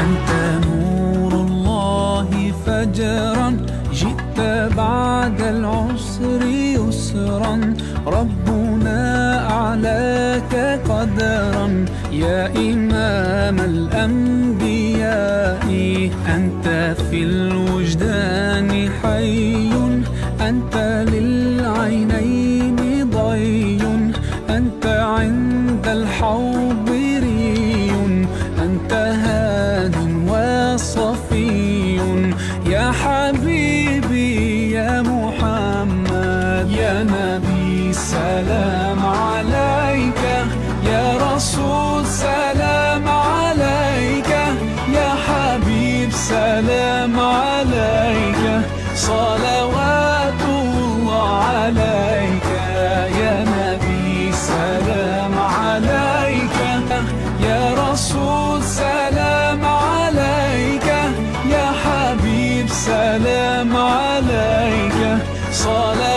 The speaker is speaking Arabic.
أنت نور الله فجرا، جئت بعد العسر يسرا، ربنا أعلاك قدرا يا إمام الأنبياء. أنت في الوجدان حي، أنت للعينين ضي، أنت عند الحوض ري، أنت هاد وصفي يا حبيبي يا محمد. يا نبي سلام عليك، يا رسول سلام عليك، يا حبيب سلام عليك، صلوات الله عليك. يا نبي سلام عليك، يا رسول سلام عليك، يا حبيب سلام عليك، صلوات